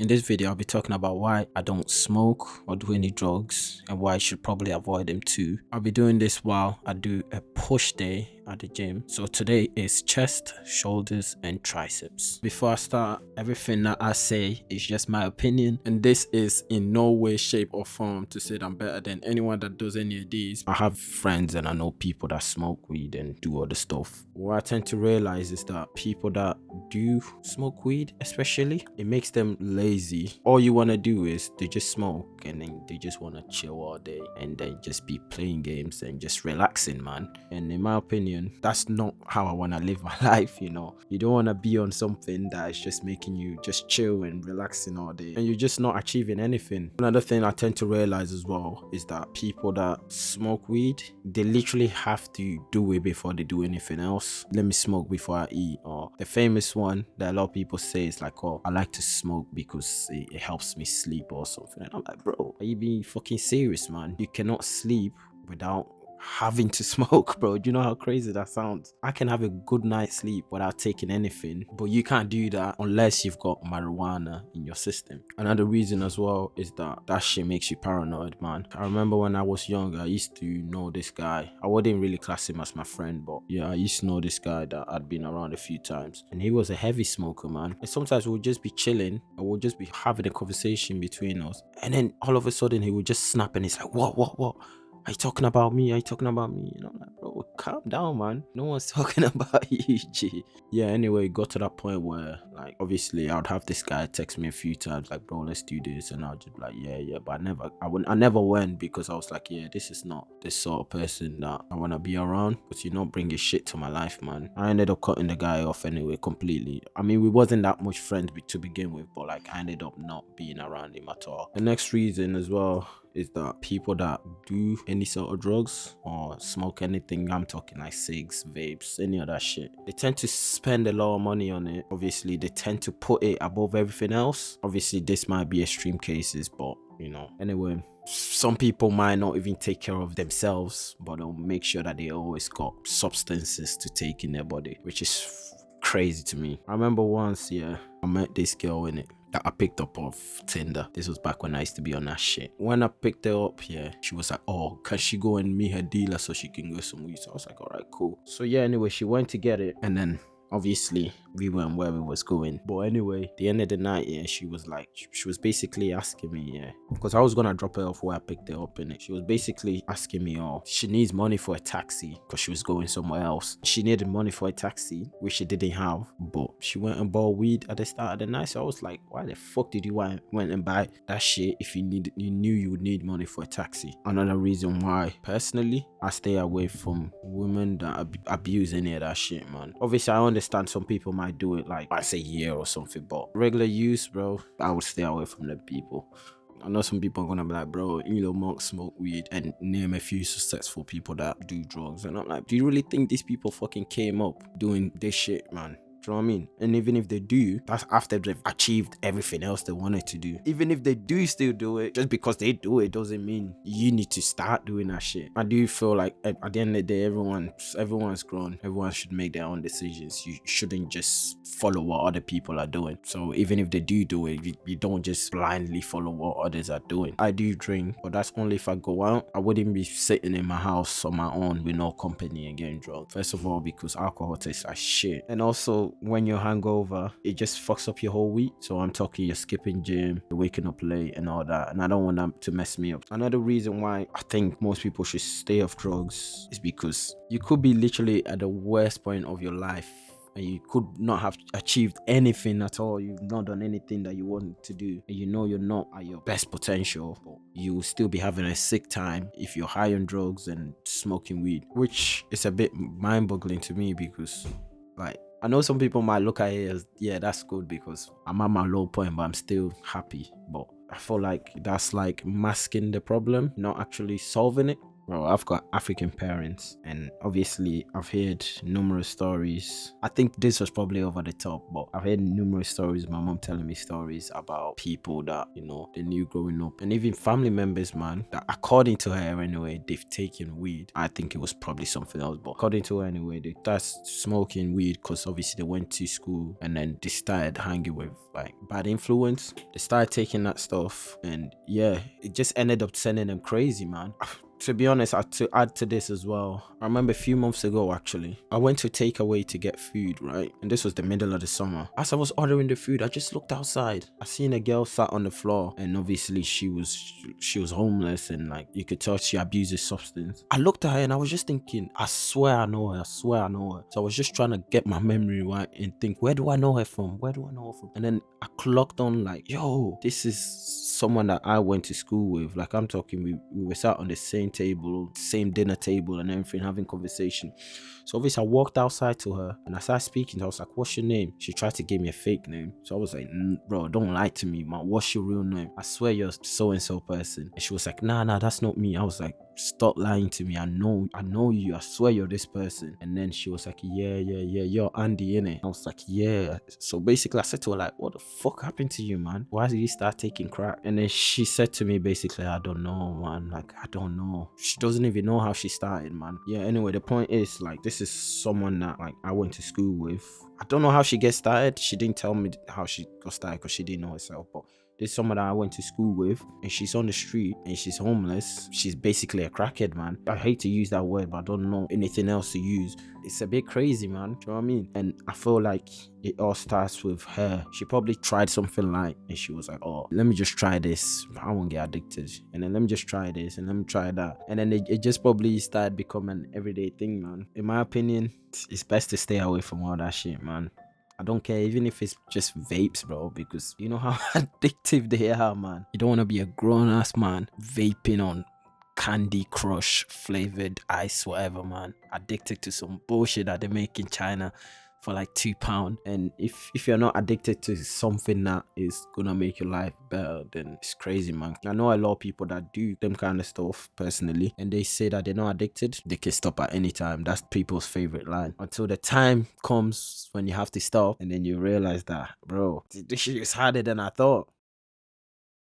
In this video, I'll be talking about why I don't smoke or do any drugs and why I should probably avoid them too. I'll be doing this while I do a push day at the gym. So today is chest, shoulders, and triceps. Before I start, everything that I say is just my opinion, and this is in no way, shape, or form to say that I'm better than anyone that does any of these. I have friends and I know people that smoke weed and do other stuff. What I tend to realize is that people that do smoke weed, especially, it makes them lazy. All you want to do is they just smoke and then they just want to chill all day and then just be playing games and just relaxing, man. And in my opinion, that's not how I want to live my life. You don't want to be on something that is just making you just chill and relaxing all day and you're just not achieving anything. Another thing I tend to realize as well is that people that smoke weed, they literally have to do it before they do anything else. Let me smoke before I eat. Or the famous one that a lot of people say is like, oh, I like to smoke because it helps me sleep or something. And I'm like, bro, are you being fucking serious, man? You cannot sleep without having to smoke, bro. Do you know how crazy that sounds? I can have a good night's sleep without taking anything, but you can't do that unless you've got marijuana in your system. Another reason as well is that shit makes you paranoid, man. I remember when I was younger, I used to know this guy. I wouldn't really class him as my friend, but yeah, I used to know this guy that I'd been around a few times, and he was a heavy smoker, man. And sometimes we'll just be chilling and we'll just be having a conversation between us, and then all of a sudden he would just snap and he's like, what? Are you talking about me? Are you talking about me? You know, like, bro, calm down, man. No one's talking about you, G. Yeah, anyway, it got to that point where, like, obviously, I would have this guy text me a few times, like, bro, let's do this. And I'll just be like, yeah. But I never went because I was like, yeah, this is not the sort of person that I want to be around. But you're not bringing shit to my life, man. I ended up cutting the guy off anyway, completely. I mean, we wasn't that much friends to begin with, but, like, I ended up not being around him at all. The next reason as well is that people that do any sort of drugs or smoke anything, I'm talking like cigs, vapes, any of that shit, they tend to spend a lot of money on it. Obviously, they tend to put it above everything else. Obviously, this might be extreme cases, but anyway, some people might not even take care of themselves, but they'll make sure that they always got substances to take in their body, which is crazy to me. I remember once, I met this girl in it that I picked up off Tinder. This was back when I used to be on that shit. When I picked her up, she was like, oh, can she go and meet her dealer so she can get some weed? So I was like, all right, cool. So anyway, she went to get it, and then obviously we weren't where we was going. But anyway, the end of the night, she was like, she was basically asking me, because I was gonna drop her off where I picked her up in it. She was basically asking me, oh, she needs money for a taxi because she was going somewhere else. She needed money for a taxi, which she didn't have, but she went and bought weed at the start of the night. So I was like, why the fuck did you went and buy that shit if you knew you would need money for a taxi? Another reason why, personally, I stay away from women that abuse any of that shit, man. Obviously, I understand some people might do it like once a year or something, but regular use, bro, I would stay away from them people. I know some people are gonna be like, bro, Elon Musk smoke weed, and name a few successful people that do drugs. And I'm like, do you really think these people fucking came up doing this shit, man? Do you know what I mean? And even if they do, that's after they've achieved everything else they wanted to do. Even if they do still do it, just because they do it doesn't mean you need to start doing that shit. I do feel like at the end of the day, everyone's grown. Everyone should make their own decisions. You shouldn't just follow what other people are doing. So even if they do it, you don't just blindly follow what others are doing. I do drink, but that's only if I go out. I wouldn't be sitting in my house on my own with no company and getting drunk. First of all, because alcohol tastes like shit. And also, when you're hungover, it just fucks up your whole week. So I'm talking, you're skipping gym, you're waking up late and all that, and I don't want that to mess me up. Another reason why I think most people should stay off drugs is because you could be literally at the worst point of your life and you could not have achieved anything at all. You've not done anything that you wanted to do, and you're not at your best potential, but you will still be having a sick time if you're high on drugs and smoking weed, which is a bit mind-boggling to me because, like, I know some people might look at it as, yeah, that's good because I'm at my low point, but I'm still happy. But I feel like that's like masking the problem, not actually solving it. Bro, I've got African parents, and obviously, I've heard numerous stories. I think this was probably over the top, but I've heard numerous stories. My mom telling me stories about people that, they knew growing up, and even family members, man, that according to her anyway, they've taken weed. I think it was probably something else, but according to her anyway, they started smoking weed because obviously they went to school and then they started hanging with like bad influence. They started taking that stuff, and yeah, it just ended up sending them crazy, man. To be honest, to add to this as well, I remember a few months ago actually, I went to takeaway to get food, right? And this was the middle of the summer. As I was ordering the food, I just looked outside. I seen a girl sat on the floor, and obviously she was homeless, and like you could tell she abuses substance. I looked at her and I was just thinking, I swear I know her. I swear I know her. So I was just trying to get my memory right and think, where do I know her from? Where do I know her from? And then I clocked on like, yo, this is someone that I went to school with. Like I'm talking, we were sat on the same table, same dinner table and everything, having conversation. So obviously I walked outside to her and I started speaking. I was like, what's your name? She tried to give me a fake name. So I was like, bro, don't lie to me, man. What's your real name? I swear you're so-and-so person. And she was like, nah, that's not me. I was like, stop lying to me. I know you. I swear you're this person. And then she was like, yeah, you're Andy, innit? I was like, yeah. So basically I said to her like, what the fuck happened to you, man? Why did you start taking crack? And then she said to me basically, I don't know, man. Like, I don't know. She doesn't even know how she started, man. Yeah, anyway, the point is like, this is someone that like I went to school with. I don't know how she gets started. She didn't tell me how she got started because she didn't know herself, but there's someone that I went to school with, and she's on the street and she's homeless. She's basically a crackhead, man. I hate to use that word, but I don't know anything else to use. It's a bit crazy, man. Do you know what I mean? And I feel like it all starts with her. She probably tried something like, and she was like, oh, let me just try this. I won't get addicted. And then let me just try this, and let me try that. And then it just probably started becoming an everyday thing, man. In my opinion, it's best to stay away from all that shit, man. I don't care even if it's just vapes, bro, because you know how addictive they are, man. You don't want to be a grown-ass man vaping on Candy Crush flavored ice, whatever, man. Addicted to some bullshit that they make in China for like £2. And if you're not addicted to something that is gonna make your life better, then it's crazy, man. I know a lot of people that do them kind of stuff personally, and they say that they're not addicted, they can stop at any time. That's people's favorite line, until the time comes when you have to stop, and then you realize that, bro, this shit is harder than I thought.